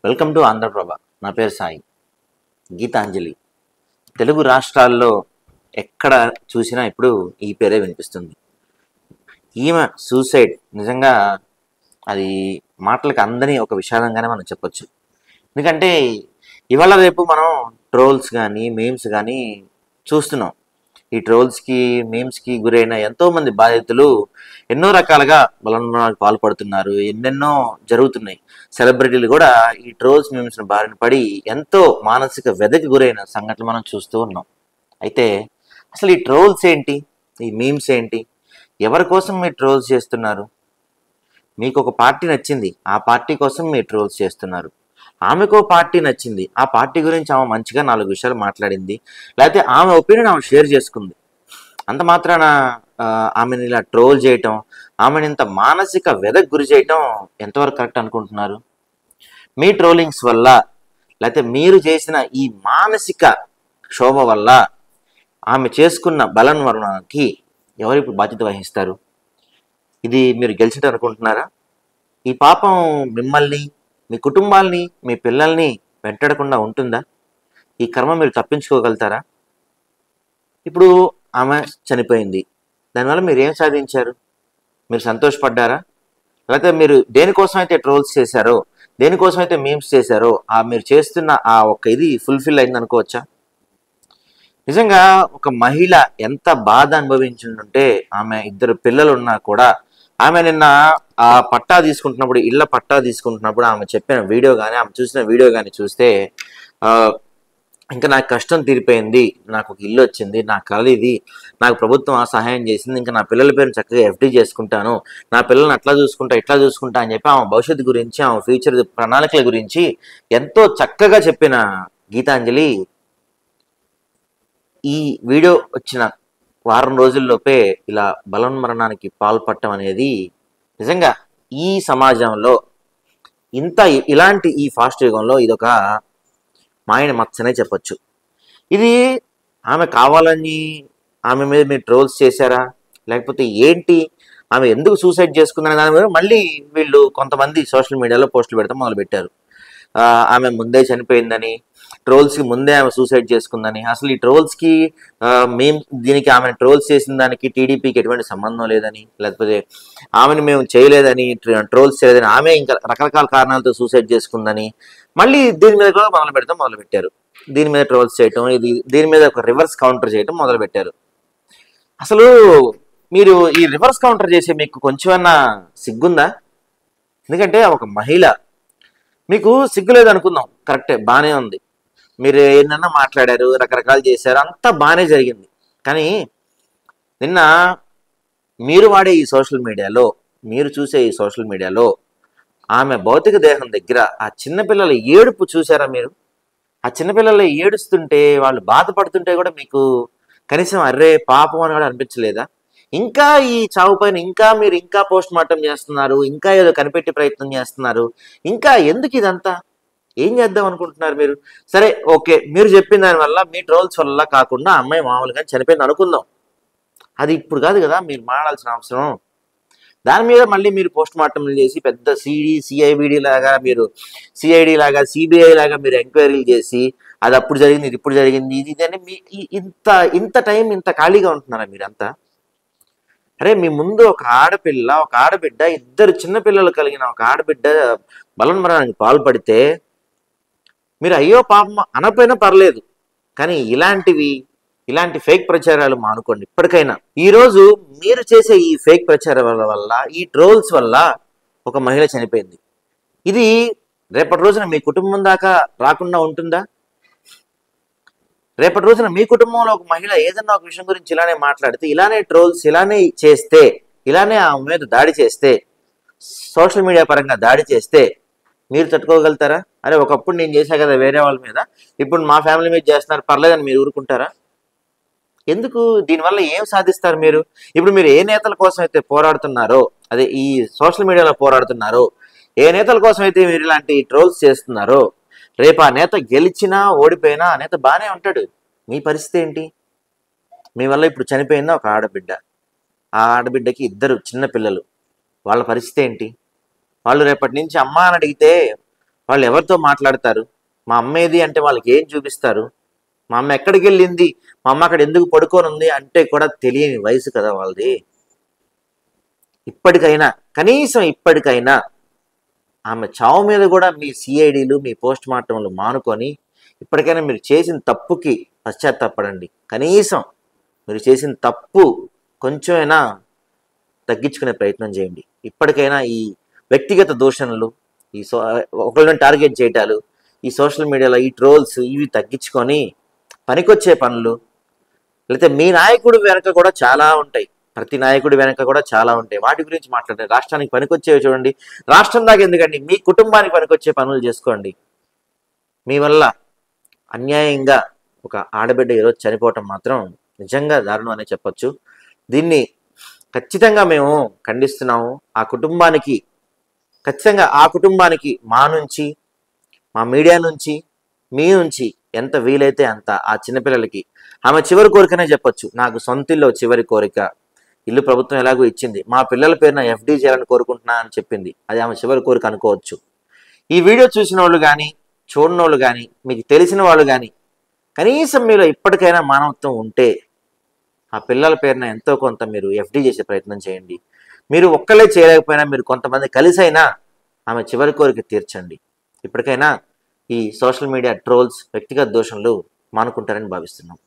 Welcome to Andhraprabha. నా పేరు సాయి. గీతాంజలి తెలుగు రాష్ట్రాల్లో ఎక్కడ చూసినా ఇప్పుడు ఈ పేరే వినిపిస్తుంది. ఈమె సూసైడ్ నిజంగా అది మాటలకు అందని ఒక విషాదంగానే మనం చెప్పొచ్చు. ఎందుకంటే ఇవాళ రేపు మనం ట్రోల్స్ కానీ మీమ్స్ కానీ చూస్తున్నాం. ఈ ట్రోల్స్కి మీమ్స్కి గురైన ఎంతోమంది బాధితులు ఎన్నో రకాలుగా బలవన్మరణాలకు పాల్పడుతున్నారు. ఎన్నెన్నో జరుగుతున్నాయి. సెలబ్రిటీలు కూడా ఈ ట్రోల్స్ మీమ్స్ని బారిన పడి ఎంతో మానసిక వ్యధకి గురైన సంఘటనలు మనం చూస్తూ ఉన్నాం. అయితే అసలు ఈ ట్రోల్స్ ఏంటి, ఈ మీమ్స్ ఏంటి, ఎవరి కోసం మీరు ట్రోల్స్ చేస్తున్నారు? మీకు ఒక పార్టీ నచ్చింది, ఆ పార్టీ కోసం మీరు ట్రోల్స్ చేస్తున్నారు. ఆమెకో పార్టీ నచ్చింది, ఆ పార్టీ గురించి ఆమె మంచిగా 4 విషయాలు మాట్లాడింది, లేకపోతే ఆమె ఒపీనియన్ ఆమె షేర్ చేసుకుంది. అంత మాత్రాన ఆమెను ఇలా ట్రోల్ చేయటం, ఆమెను ఇంత మానసిక వ్యధకు గురి చేయటం ఎంతవరకు కరెక్ట్ అనుకుంటున్నారు? మీ ట్రోలింగ్స్ వల్ల, లేకపోతే మీరు చేసిన ఈ మానసిక క్షోభ వల్ల ఆమె చేసుకున్న బలవన్మరణానికి ఎవరు ఇప్పుడు బాధ్యత వహిస్తారు? ఇది మీరు గెలిచినట్టు అనుకుంటున్నారా? ఈ పాపం మిమ్మల్ని, మీ కుటుంబాల్ని, మీ పిల్లల్ని వెంటాడకుండా ఉంటుందా? ఈ కర్మ మీరు తప్పించుకోగలుగుతారా? ఇప్పుడు ఆమె చనిపోయింది, దానివల్ల మీరు ఏం సాధించారు? మీరు సంతోషపడ్డారా? లేకపోతే మీరు దేనికోసం అయితే ట్రోల్స్ చేశారో, దేనికోసం అయితే మీమ్స్ చేశారో, మీరు చేస్తున్న ఆ ఒక్క ఇది ఫుల్ఫిల్ అయింది అనుకోవచ్చా? నిజంగా ఒక మహిళ ఎంత బాధ అనుభవించుంటే, ఆమె 2 పిల్లలు ఉన్నా కూడా ఆమె నిన్న ఆ పట్టా తీసుకుంటున్నప్పుడు, ఇళ్ల పట్టా తీసుకుంటున్నప్పుడు ఆమె చెప్పిన వీడియో కానీ, ఆమె చూసిన వీడియో కానీ చూస్తే ఇంకా నాకు కష్టం తీరిపోయింది, నాకు ఒక ఇల్లు వచ్చింది, నా కళ ఇది, నాకు ప్రభుత్వం ఆ సహాయం చేసింది, ఇంకా నా పిల్లల పేరుని చక్కగా ఎఫ్డీ చేసుకుంటాను, నా పిల్లల్ని అట్లా చూసుకుంటా ఇట్లా చూసుకుంటా అని చెప్పి ఆమె భవిష్యత్తు గురించి, ఆమె ఫ్యూచర్ ప్రణాళికల గురించి ఎంతో చక్కగా చెప్పిన గీతాంజలి ఈ వీడియో వచ్చిన వారం రోజుల్లోపే ఇలా బలవన్మరణానికి పాల్పడటం అనేది నిజంగా ఈ సమాజంలో ఇలాంటి ఈ ఫాస్ట్ యుగంలో ఇదొక మాయన మచ్చనే చెప్పొచ్చు. ఇది ఆమె కావాలని ఆమె మీద మీరు ట్రోల్స్ చేశారా, లేకపోతే ఏంటి, ఆమె ఎందుకు సూసైడ్ చేసుకుందనే దాని మీద మళ్ళీ వీళ్ళు కొంతమంది సోషల్ మీడియాలో పోస్టులు పెడతాం మొదలుపెట్టారు. ఆమె ముందే చనిపోయిందని, ట్రోల్స్కి ముందే ఆమె సూసైడ్ చేసుకుందని. అసలు ఈ ట్రోల్స్కి మేము దీనికి ఆమెను ట్రోల్స్ చేసిన దానికి టీడీపీకి ఎటువంటి సంబంధం లేదని, లేకపోతే ఆమెను మేము చేయలేదని, ట్రోల్స్ చేయలేదని, ఆమె ఇంకా రకరకాల కారణాలతో సూసైడ్ చేసుకుందని మళ్ళీ దీని మీద కూడా మొదలుపెట్టారు. దీని మీద ట్రోల్స్ చేయటం, దీని మీద ఒక రివర్స్ కౌంటర్ చేయటం మొదలుపెట్టారు. అసలు మీరు ఈ రివర్స్ కౌంటర్ చేసే మీకు కొంచెమన్నా సిగ్గుందా? ఎందుకంటే ఒక మహిళ, మీకు సిగ్గు లేదు అనుకుందాం, కరెక్టే, బాగానే ఉంది, మీరు ఏంటన్నా మాట్లాడారు, రకరకాలు చేశారు, అంతా బాగానే జరిగింది. కానీ నిన్న మీరు వాడే ఈ సోషల్ మీడియాలో, మీరు చూసే ఈ సోషల్ మీడియాలో ఆమె భౌతిక దేహం దగ్గర ఆ చిన్నపిల్లల ఏడుపు చూసారా మీరు? ఆ చిన్నపిల్లలు ఏడుస్తుంటే, వాళ్ళు బాధపడుతుంటే కూడా మీకు కనీసం అర్రే పాపం అని కూడా అనిపించలేదా? ఇంకా ఈ చావు పైన మీరు ఇంకా పోస్ట్ మార్టం చేస్తున్నారు, ఇంకా ఏదో కనిపెట్టే ప్రయత్నం చేస్తున్నారు. ఇంకా ఎందుకు ఇదంతా? ఏం చేద్దాం అనుకుంటున్నారు మీరు? సరే, ఓకే, మీరు చెప్పిన దాని వల్ల, మీ ట్రోల్స్ వల్ల కాకుండా అమ్మాయి మామూలుగా చనిపోయింది అనుకుందాం. అది ఇప్పుడు కాదు కదా మీరు మాట్లాడాల్సిన అవసరం. దాని మీద మళ్ళీ మీరు పోస్ట్ మార్టంలు చేసి పెద్ద సిఐడి లాగా, మీరు సిఐడి లాగా, సిబిఐ లాగా మీరు ఎంక్వైరీలు చేసి అది అప్పుడు జరిగింది, ఇది ఇప్పుడు జరిగింది, ఇది అని మీ ఇంత టైం ఇంత ఖాళీగా ఉంటున్నారా మీరంతా? అరే, మీ ముందు ఒక ఆడపిల్ల, ఒక ఆడబిడ్డ, 2 చిన్నపిల్లలు కలిగిన ఒక ఆడబిడ్డ బలవన్మరణానికి పాల్పడితే మీరు అయ్యో పాపం అనపోయినా పర్లేదు, కానీ ఇలాంటి ఫేక్ ప్రచారాలు మానుకోండి ఇప్పటికైనా. ఈరోజు మీరు చేసే ఈ ఫేక్ ప్రచారాల వల్ల, ఈ ట్రోల్స్ వల్ల ఒక మహిళ చనిపోయింది. ఇది రేపటి రోజున మీ కుటుంబం దాకా రాకుండా ఉంటుందా? రేపటి రోజున మీ కుటుంబంలో ఒక మహిళ ఏదన్నా ఒక విషయం గురించి ఇలానే మాట్లాడితే, ఇలానే ట్రోల్స్, ఇలానే చేస్తే, ఇలానే ఆమె మీద దాడి చేస్తే, సోషల్ మీడియా పరంగా దాడి చేస్తే మీరు తట్టుకోగలుగుతారా? అరే, ఒకప్పుడు నేను చేశా కదా వేరే వాళ్ళ మీద, ఇప్పుడు మా ఫ్యామిలీ మీద చేస్తున్నారు, పర్లేదని మీరు ఊరుకుంటారా? ఎందుకు? దీనివల్ల ఏం సాధిస్తారు మీరు? ఇప్పుడు మీరు ఏ నేతల కోసం అయితే పోరాడుతున్నారో, అదే ఈ సోషల్ మీడియాలో పోరాడుతున్నారో, ఏ నేతల కోసం అయితే మీరు ఇలాంటి ట్రోల్స్ చేస్తున్నారో, రేపు ఆ నేత గెలిచినా ఓడిపోయినా ఆ నేత బాగానే ఉంటాడు. మీ పరిస్థితి ఏంటి? మీ వల్ల ఇప్పుడు చనిపోయిందా ఒక ఆడబిడ్డ, ఆ ఆడబిడ్డకి 2 చిన్న పిల్లలు, వాళ్ళ పరిస్థితి ఏంటి? వాళ్ళు రేపటి నుంచి అమ్మ అని అడిగితే వాళ్ళు ఎవరితో మాట్లాడతారు, మా అమ్మ ఏది అంటే వాళ్ళకి ఏం చూపిస్తారు, మా అమ్మ ఎక్కడికి వెళ్ళింది, మా అమ్మ అక్కడ ఎందుకు పడుకొని ఉంది అంటే కూడా తెలియని వయసు కదా వాళ్ళది. ఇప్పటికైనా, కనీసం ఇప్పటికైనా ఆమె చావు మీద కూడా మీ సిఐడీలు, మీ పోస్ట్ మార్టంలు మానుకొని ఇప్పటికైనా మీరు చేసిన తప్పుకి పశ్చాత్తాపడండి. కనీసం మీరు చేసిన తప్పు కొంచెమైనా తగ్గించుకునే ప్రయత్నం చేయండి. ఇప్పటికైనా ఈ వ్యక్తిగత దూషణలు, ఈ ఒకళ్ళని టార్గెట్ చేయటాలు, ఈ సోషల్ మీడియాలో ఈ ట్రోల్స్ ఇవి తగ్గించుకొని పనికొచ్చే పనులు, లేకపోతే మీ నాయకుడు వెనక కూడా చాలా ఉంటాయి, ప్రతి నాయకుడి వెనక కూడా చాలా ఉంటాయి, వాటి గురించి మాట్లాడండి. రాష్ట్రానికి పనికొచ్చేవి చూడండి. రాష్ట్రం దాకా ఎందుకండి, మీ కుటుంబానికి పనికొచ్చే పనులు చేసుకోండి. మీ వల్ల అన్యాయంగా ఒక ఆడబిడ్డ ఈరోజు చనిపోవటం మాత్రం నిజంగా దారుణం అనే చెప్పొచ్చు. దీన్ని ఖచ్చితంగా మేము ఖండిస్తున్నాము. ఖచ్చితంగా ఆ కుటుంబానికి మా నుంచి, మా మీడియా నుంచి, మీ నుంచి ఎంత వీలైతే అంత ఆ చిన్నపిల్లలకి ఆమె చివరి కోరికనే చెప్పొచ్చు. నాకు సొంత ఇల్లు చివరి కోరిక, ఇల్లు ప్రభుత్వం ఎలాగో ఇచ్చింది, మా పిల్లల పేరున ఎఫ్డీ చేయాలని కోరుకుంటున్నా అని చెప్పింది. అది ఆమె చివరి కోరిక అనుకోవచ్చు. ఈ వీడియో చూసిన వాళ్ళు కానీ, చూడని వాళ్ళు కానీ, మీకు తెలిసిన వాళ్ళు కానీ, కనీసం మీలో ఇప్పటికైనా మానవత్వం ఉంటే ఆ పిల్లల పేరున ఎంతో కొంత మీరు ఎఫ్డీ చేసే ప్రయత్నం చేయండి. మీరు ఒక్కలే చేయలేకపోయినా మీరు కొంతమంది కలిసైనా ఆమె చివరి కోరిక తీర్చండి. ఇప్పటికైనా ఈ సోషల్ మీడియా ట్రోల్స్, వ్యక్తిగత దోషణలు మానుకుంటారని భావిస్తున్నాం.